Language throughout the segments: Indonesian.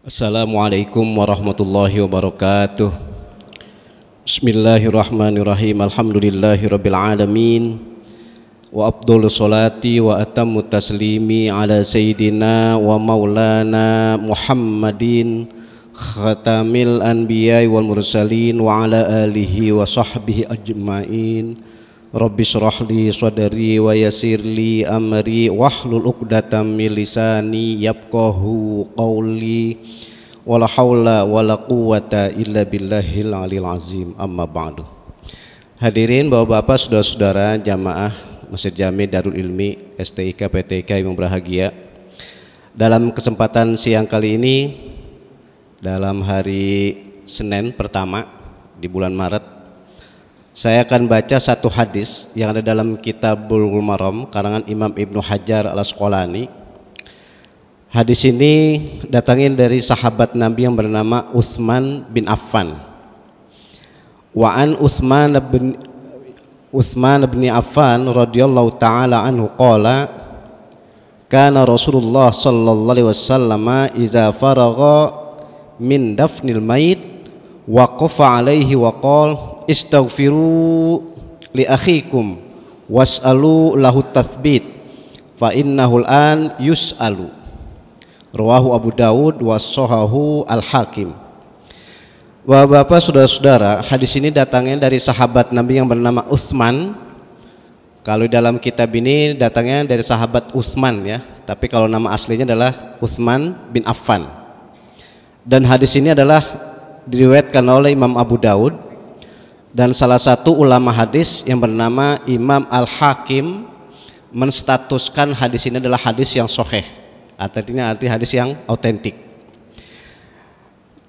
Assalamualaikum warahmatullahi wabarakatuh. Bismillahirrahmanirrahim. Alhamdulillahirabbil alamin. Wa afdhalus salati wa atammu taslimi ala sayyidina wa maulana Muhammadin khatamil anbiya'i wal mursalin wa ala alihi wa sahbihi ajma'in. Rabbi shrah li sadri wa yassir li amri wahlul 'uqdatam min lisani yafqahu qawli wala haula wala quwwata illa billahil aliyil azim. Amma ba'du. Hadirin bapak-bapak, saudara-saudara jamaah Masjid Jami Darul Ilmi STIK PTIK yang berbahagia, dalam kesempatan siang kali ini, dalam hari Senin pertama di bulan Maret, saya akan baca satu hadis yang ada dalam kitab Bulughul Maram karangan Imam Ibnu Hajar Al-Asqalani. Hadis ini datangin dari sahabat Nabi yang bernama Utsman bin Affan. Wa an Utsman bin Affan radhiyallahu taala anhu qala kana Rasulullah sallallahu alaihi wasallam iza faragha min dafnil mayit waqafa alaihi wa qala istaghfiru li akhikum was'alu lahu tathbit fa innahu al-an yus'alu. Rawahu Abu Dawud wa shahahu al-Hakim. Bapak-bapak, saudara-saudara, hadis ini datangnya dari sahabat Nabi yang bernama Utsman. Kalau dalam kitab ini datangnya dari sahabat Utsman ya, tapi kalau nama aslinya adalah Utsman bin Affan. Dan hadis ini adalah diriwayatkan oleh Imam Abu Dawud dan salah satu ulama hadis yang bernama Imam Al-Hakim menstatuskan hadis ini adalah hadis yang sahih, artinya hadis yang autentik.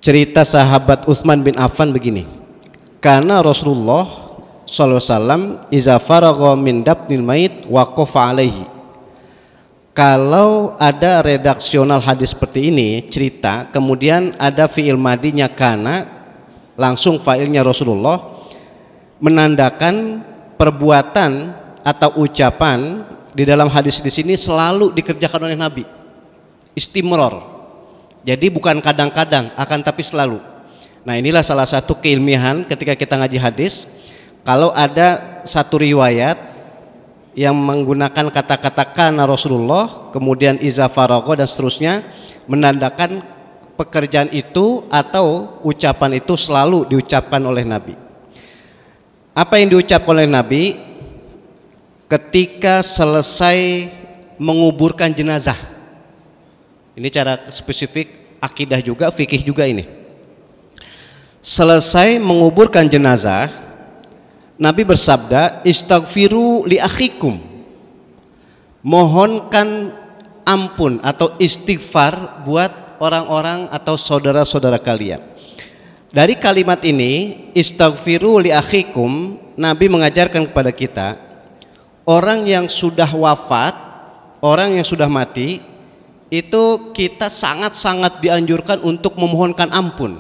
Cerita sahabat Utsman bin Affan begini, karena Rasulullah sallallahu alaihi wasallam iza faragha min dafnil mayit waqafa alaihi. Kalau ada redaksional hadis seperti ini, cerita kemudian ada fi'il madinya kana, langsung fa'ilnya Rasulullah, menandakan perbuatan atau ucapan di dalam hadis di sini selalu dikerjakan oleh Nabi, istimror. Jadi bukan kadang-kadang, akan tapi selalu. Nah, inilah salah satu keilmiahan ketika kita ngaji hadis. Kalau ada satu riwayat yang menggunakan kata-kata kana Rasulullah, kemudian iza faragha dan seterusnya, menandakan pekerjaan itu atau ucapan itu selalu diucapkan oleh Nabi. Apa yang diucapkan oleh Nabi ketika selesai menguburkan jenazah? Ini cara spesifik akidah juga, fikih juga ini. Selesai menguburkan jenazah, Nabi bersabda, istaghfiru li akhikum. Mohonkan ampun atau istighfar buat orang-orang atau saudara-saudara kalian. Dari kalimat ini, istaghfiru li akhikum, Nabi mengajarkan kepada kita, orang yang sudah wafat, orang yang sudah mati, itu kita sangat-sangat dianjurkan untuk memohonkan ampun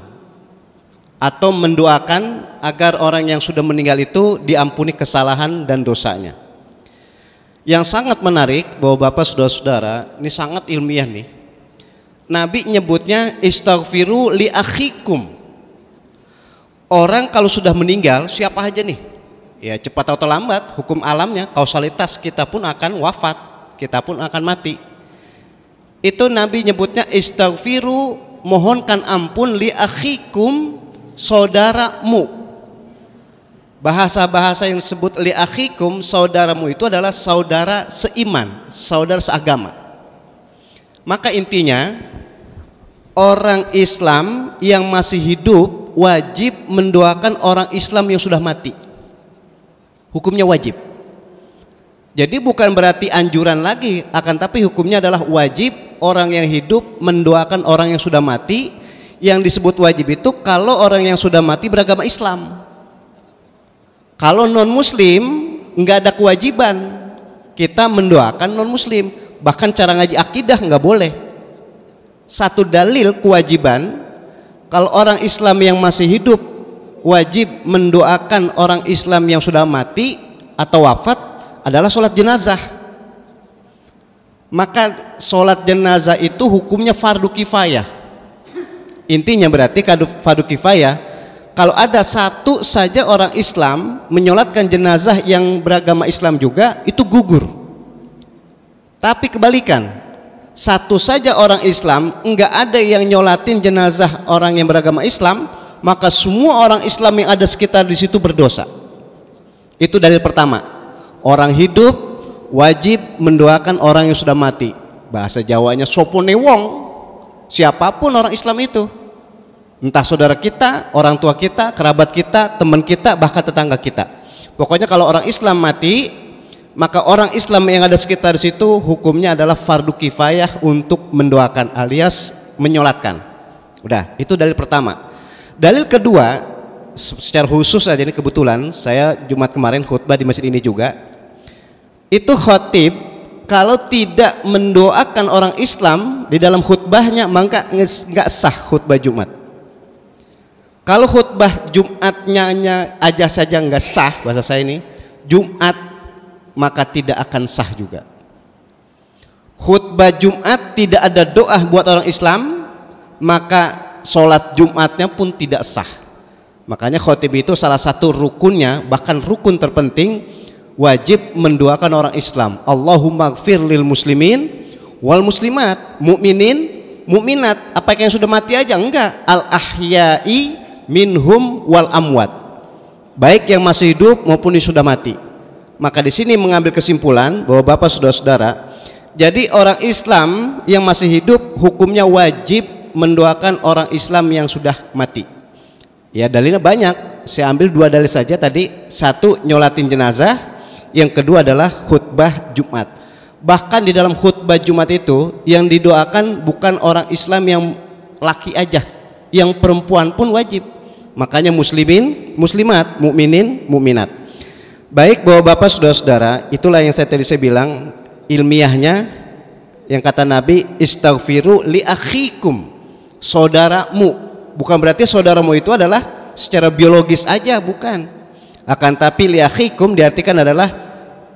atau mendoakan agar orang yang sudah meninggal itu diampuni kesalahan dan dosanya. Yang sangat menarik bahwa Bapak saudara-saudara, ini sangat ilmiah nih. Nabi nyebutnya istaghfiru li akhikum. Orang kalau sudah meninggal, siapa aja nih, ya cepat atau lambat hukum alamnya, kausalitas, kita pun akan wafat, kita pun akan mati. Itu Nabi nyebutnya istaghfiru, mohonkan ampun li akhikum, saudaramu. Bahasa-bahasa yang disebut li akhikum, saudaramu, itu adalah saudara seiman, saudara seagama. Maka intinya orang Islam yang masih hidup wajib mendoakan orang Islam yang sudah mati. Hukumnya wajib. Jadi bukan berarti anjuran lagi, akan tapi hukumnya adalah wajib orang yang hidup mendoakan orang yang sudah mati. Yang disebut wajib itu kalau orang yang sudah mati beragama Islam. Kalau non muslim nggak ada kewajiban kita mendoakan non muslim. Bahkan cara ngaji akidah nggak boleh. Satu dalil kewajiban, kalau orang Islam yang masih hidup wajib mendoakan orang Islam yang sudah mati atau wafat adalah sholat jenazah. Maka sholat jenazah itu hukumnya fardu kifayah. Intinya berarti fardu kifayah, kalau ada satu saja orang Islam menyolatkan jenazah yang beragama Islam juga, itu gugur. Tapi kebalikan, satu saja orang Islam enggak ada yang nyolatin jenazah orang yang beragama Islam, maka semua orang Islam yang ada sekitar di situ berdosa. Itu dalil pertama. Orang hidup wajib mendoakan orang yang sudah mati. Bahasa Jawanya sopone wong, siapapun orang Islam itu, entah saudara kita, orang tua kita, kerabat kita, teman kita, bahkan tetangga kita. Pokoknya kalau orang Islam mati, maka orang Islam yang ada sekitar situ hukumnya adalah fardu kifayah untuk mendoakan alias menyolatkan. Udah, itu dalil pertama. Dalil kedua, secara khusus aja, ini kebetulan saya Jumat kemarin khutbah di masjid ini juga. Itu khotib kalau tidak mendoakan orang Islam di dalam khutbahnya, maka nggak sah khutbah Jumat. Kalau khutbah Jumatnya aja saja nggak sah, bahasa saya ini Jumat, maka tidak akan sah juga. Khutbah Jumat tidak ada doa buat orang Islam, maka sholat Jumatnya pun tidak sah. Makanya khotib itu salah satu rukunnya, bahkan rukun terpenting, wajib mendoakan orang Islam. Allahumma gfir lil muslimin wal muslimat, mukminin, mukminat. Apa yang sudah mati aja? Enggak. Al ahya'i minhum wal amwat, baik yang masih hidup maupun yang sudah mati. Maka di sini mengambil kesimpulan bahwa Bapak saudara-saudara, jadi orang Islam yang masih hidup hukumnya wajib mendoakan orang Islam yang sudah mati. Ya, dalilnya banyak. Saya ambil dua dalil saja tadi. Satu, nyolatin jenazah. Yang kedua adalah khutbah Jumat. Bahkan di dalam khutbah Jumat itu yang didoakan bukan orang Islam yang laki aja, yang perempuan pun wajib. Makanya muslimin, muslimat, mukminin, mukminat. Baik Bapak saudara-saudara, itulah yang tadi saya bilang ilmiahnya, yang kata Nabi, istaghfiru li akhikum, saudaramu. Bukan berarti saudaramu itu adalah secara biologis aja, bukan. Akan tapi li akhikum diartikan adalah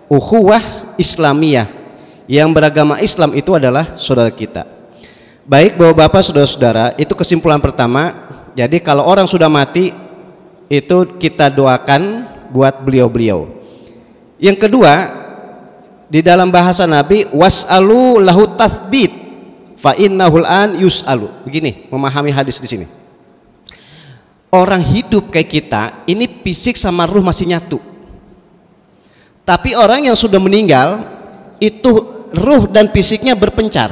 ukhuwah Islamiyah, yang beragama Islam itu adalah saudara kita. Baik Bapak saudara-saudara, itu kesimpulan pertama. Jadi kalau orang sudah mati itu kita doakan buat beliau-beliau. Yang kedua, di dalam bahasa Nabi, was'alu lahu tathbit fa innahul an yus'alu. Begini memahami hadis di sini. Orang hidup kayak kita ini fisik sama ruh masih nyatu. Tapi orang yang sudah meninggal itu ruh dan fisiknya berpencar.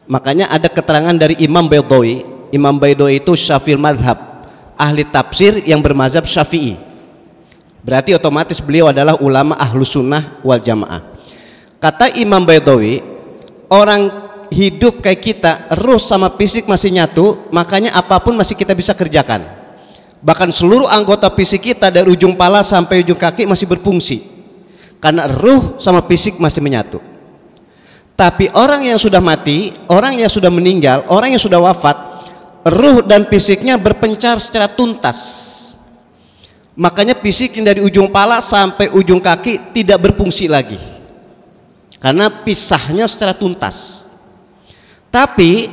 Makanya ada keterangan dari Imam Baydawi. Imam Baydawi itu Syafi'i madhab, ahli tafsir yang bermazhab Syafi'i. Berarti otomatis beliau adalah ulama ahlus sunnah wal jamaah. Kata Imam Baydawi, orang hidup kayak kita, ruh sama fisik masih nyatu, makanya apapun masih kita bisa kerjakan. Bahkan seluruh anggota fisik kita dari ujung pala sampai ujung kaki masih berfungsi, karena ruh sama fisik masih menyatu. Tapi orang yang sudah mati, orang yang sudah meninggal, orang yang sudah wafat, ruh dan fisiknya berpencar secara tuntas. Makanya fisik yang dari ujung pala sampai ujung kaki tidak berfungsi lagi, karena pisahnya secara tuntas. Tapi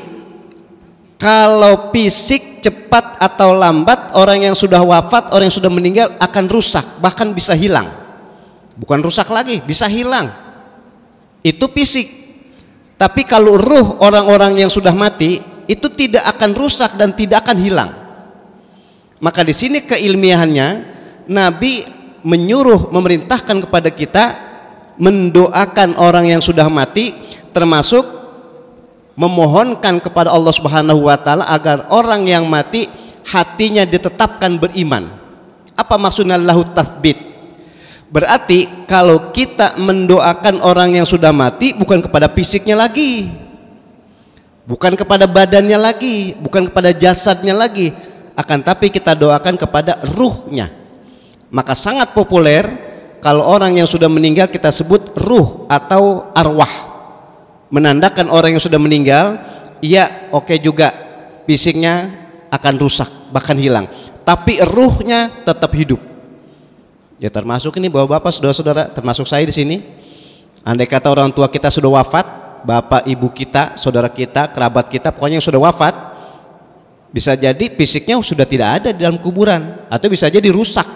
kalau fisik cepat atau lambat, orang yang sudah wafat, orang yang sudah meninggal akan rusak, bahkan bisa hilang. Bukan rusak lagi, bisa hilang. Itu fisik. Tapi kalau ruh orang-orang yang sudah mati itu tidak akan rusak dan tidak akan hilang. Maka di sini keilmiahannya, Nabi menyuruh, memerintahkan kepada kita mendoakan orang yang sudah mati, termasuk memohonkan kepada Allah Subhanahu wa taala agar orang yang mati hatinya ditetapkan beriman. Apa maksudnya lahu tathbit? Berarti kalau kita mendoakan orang yang sudah mati bukan kepada fisiknya lagi, bukan kepada badannya lagi, bukan kepada jasadnya lagi, akan tapi kita doakan kepada ruhnya. Maka sangat populer kalau orang yang sudah meninggal kita sebut ruh atau arwah, menandakan orang yang sudah meninggal, iya oke juga fisiknya akan rusak bahkan hilang, tapi ruhnya tetap hidup. Ya termasuk ini bapak-bapak, saudara-saudara, termasuk saya di sini. Andai kata orang tua kita sudah wafat, bapak ibu kita, saudara kita, kerabat kita, pokoknya yang sudah wafat, Bisa jadi fisiknya sudah tidak ada di dalam kuburan, atau bisa jadi rusak.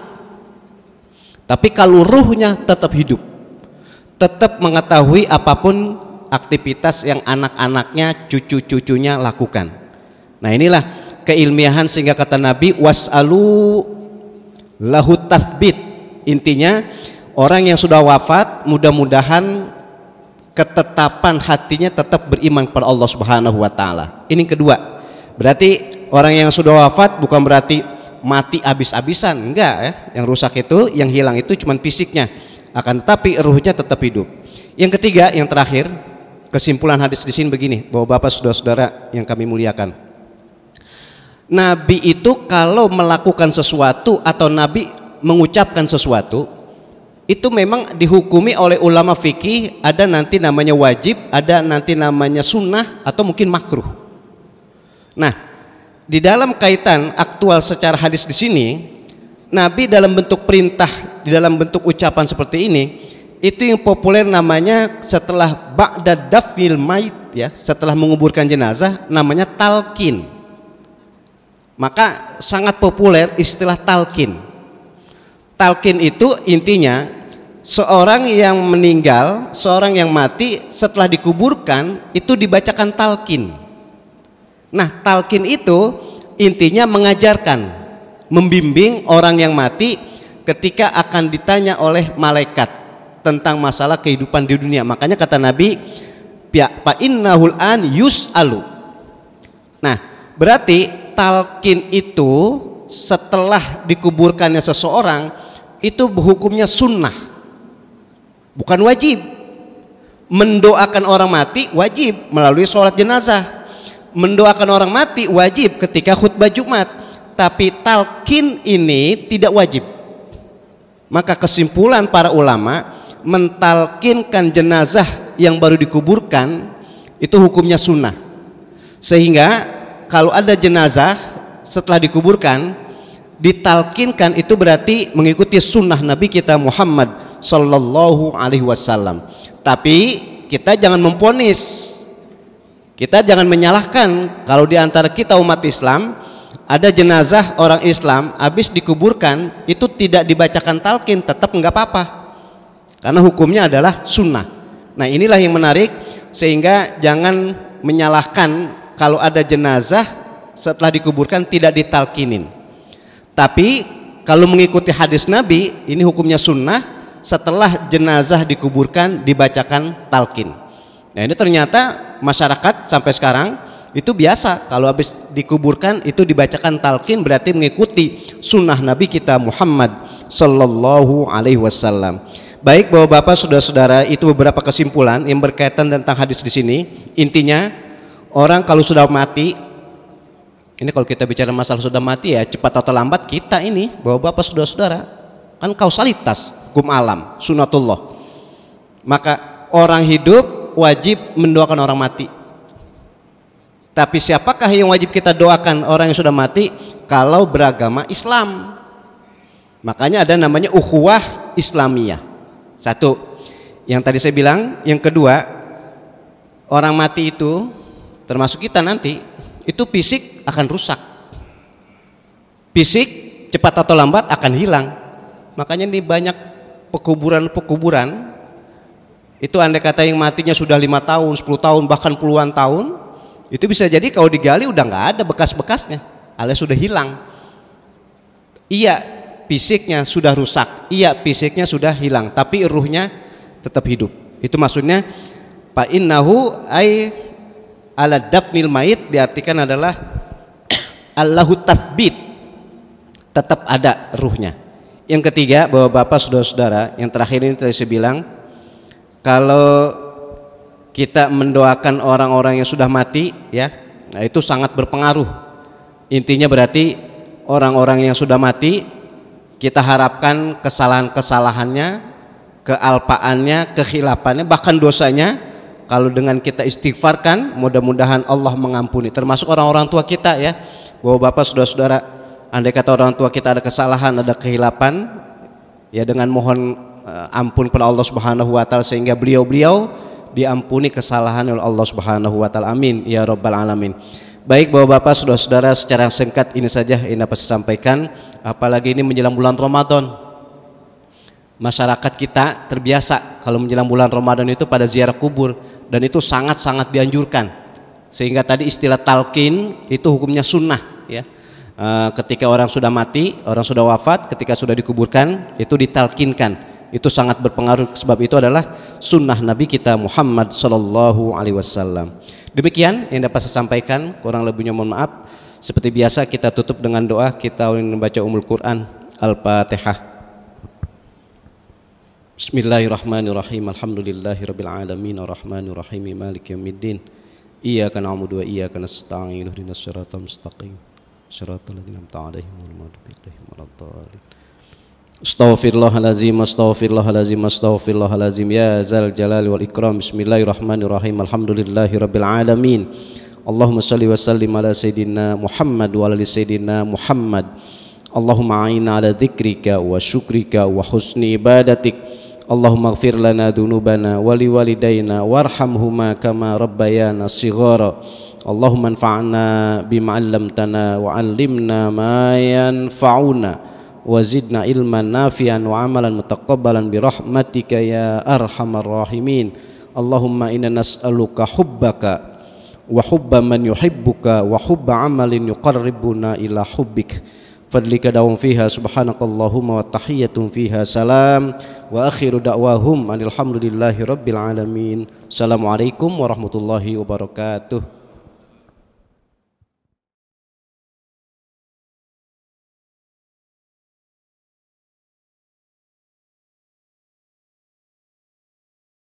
Tapi kalau ruhnya tetap hidup, tetap mengetahui apapun aktivitas yang anak-anaknya, cucu-cucunya lakukan. Nah inilah keilmiahan, sehingga kata Nabi was'alu lahu tathbit. Intinya orang yang sudah wafat mudah-mudahan ketetapan hatinya tetap beriman kepada Allah Subhanahu wa taala. Ini kedua. Berarti orang yang sudah wafat bukan berarti mati habis-habisan, enggak ya. Yang rusak itu, yang hilang itu cuma fisiknya, akan tetapi ruhnya tetap hidup. Yang ketiga, yang terakhir, kesimpulan hadis di sini begini, bahwa Bapak saudara-saudara yang kami muliakan. Nabi itu kalau melakukan sesuatu atau Nabi mengucapkan sesuatu, itu memang dihukumi oleh ulama fikih, ada nanti namanya wajib, ada nanti namanya sunnah, atau mungkin makruh. Nah, di dalam kaitan aktual secara hadis di sini, Nabi dalam bentuk perintah, di dalam bentuk ucapan seperti ini, itu yang populer namanya setelah ba'da dafnil mait, ya, setelah menguburkan jenazah, namanya talqin. Maka sangat populer istilah talqin. Talqin itu intinya seorang yang meninggal, seorang yang mati setelah dikuburkan itu dibacakan talqin. Nah, talqin itu intinya mengajarkan, membimbing orang yang mati ketika akan ditanya oleh malaikat tentang masalah kehidupan di dunia. Makanya kata Nabi, fa innahul an yus'alu. Nah, berarti talqin itu setelah dikuburkannya seseorang itu hukumnya sunnah, bukan wajib. Mendoakan orang mati wajib melalui sholat jenazah. Mendoakan orang mati wajib ketika khutbah Jumat, tapi talqin ini tidak wajib. Maka kesimpulan para ulama, mentalkinkan jenazah yang baru dikuburkan itu hukumnya sunnah. Sehingga kalau ada jenazah setelah dikuburkan ditalkinkan, itu berarti mengikuti sunnah Nabi kita Muhammad Sallallahu Alaihi Wasallam. Tapi kita jangan memponis, kita jangan menyalahkan kalau di antara kita umat Islam ada jenazah orang Islam habis dikuburkan itu tidak dibacakan talqin, tetap enggak apa-apa, karena hukumnya adalah sunnah. Nah inilah yang menarik, sehingga jangan menyalahkan kalau ada jenazah setelah dikuburkan tidak ditalkinin. Tapi kalau mengikuti hadis Nabi, ini hukumnya sunnah, setelah jenazah dikuburkan dibacakan talqin. Nah ini ternyata masyarakat sampai sekarang itu biasa, kalau habis dikuburkan itu dibacakan talqin, berarti mengikuti sunnah Nabi kita Muhammad Sallallahu Alaihi Wasallam. Baik Bapak-bapak, saudara-saudara, itu beberapa kesimpulan yang berkaitan tentang hadis di sini. Intinya orang kalau sudah mati, ini kalau kita bicara masalah sudah mati ya, cepat atau lambat kita ini Bapak-bapak, saudara-saudara, kan kausalitas hukum alam sunnatullah. Maka orang hidup wajib mendoakan orang mati. Tapi siapakah yang wajib kita doakan orang yang sudah mati? Kalau beragama Islam. Makanya ada namanya ukhuwah Islamiyah. Satu, yang tadi saya bilang. Yang kedua, orang mati itu termasuk kita nanti, itu fisik akan rusak. Fisik cepat atau lambat akan hilang. Makanya di banyak pekuburan-pekuburan itu andai kata yang matinya sudah 5 tahun, 10 tahun, bahkan puluhan tahun, itu bisa jadi kalau digali udah nggak ada bekas-bekasnya, alias sudah hilang. Iya, fisiknya sudah rusak, iya fisiknya sudah hilang, tapi ruhnya tetap hidup. Itu maksudnya fa innahu ay ala dabnil mait, diartikan adalah Allahu tathbit, tetap ada ruhnya. Yang ketiga, Bapak-bapak, saudara-saudara, yang terakhir ini tadi saya bilang, kalau kita mendoakan orang-orang yang sudah mati, ya, nah itu sangat berpengaruh. Intinya berarti orang-orang yang sudah mati, kita harapkan kesalahan-kesalahannya, kealpaannya, kekhilafannya, bahkan dosanya, kalau dengan kita istighfarkan, mudah-mudahan Allah mengampuni. Termasuk orang-orang tua kita, ya, Bapak-bapak, saudara-saudara, andai kata orang tua kita ada kesalahan, ada kehilafan, ya dengan mohon ampun kepada Allah Subhanahu wa taala, sehingga beliau-beliau diampuni kesalahan oleh Allah Subhanahu wa taala. Amin ya rabbal alamin. Baik Bapak-bapak, saudara-saudara, secara singkat ini saja yang dapat saya sampaikan. Apalagi ini menjelang bulan Ramadan. Masyarakat kita terbiasa kalau menjelang bulan Ramadan itu pada ziarah kubur, dan itu sangat-sangat dianjurkan. Sehingga tadi istilah talqin itu hukumnya sunnah ya. Ketika orang sudah mati, orang sudah wafat, ketika sudah dikuburkan itu ditalkinkan. Itu sangat berpengaruh, sebab itu adalah sunnah Nabi kita Muhammad sallallahu alaihi wasallam. Demikian yang dapat saya sampaikan, kurang lebihnya mohon maaf. Seperti biasa kita tutup dengan doa, kita membaca Ummul Quran Al-Fatihah. Bismillahirrahmanirrahim. Alhamdulillahirabbil alamin arrahmanir rahim maliki yaumiddin. Iyyaka na'budu wa iyyaka nasta'in ihdinas siratal mustaqim. Shiratal ladzina an'amta 'alaihim ghairil maghdubi 'alaihim waladdallin. Astaghfirullahalazim, astaghfirullahalazim, astaghfirullahalazim, ya zal jalali wal ikram. Bismillahirrahmanirrahim. Alhamdulillahirabbil alamin. Allahumma shalli wa sallim ala sayyidina Muhammad wa ala sayyidina Muhammad. Allahumma a'inna ala dzikrika wa syukrika wa husni ibadatik. Allahumma ighfir lana dzunubana wa liwalidayna warhamhuma kama rabbayana shighara. Allahumma anfa'na bima 'allamtana wa 'allimna ma yanfa'una wa zidna ilman nafi'an wa amalan mutaqabbalan bi rahmatika ya arhamar rahimin. Allahumma inna nas'aluka hubbaka wa hubba man yuhibbuka wa hubba amalin yuqarribuna ila hubbik. Fadlika dawum fiha subhanakallahumma wa tahiyyatun fiha salam wa akhiru da'wahum alhamdulillahi rabbil alamin. Assalamualaikum warahmatullahi wabarakatuh.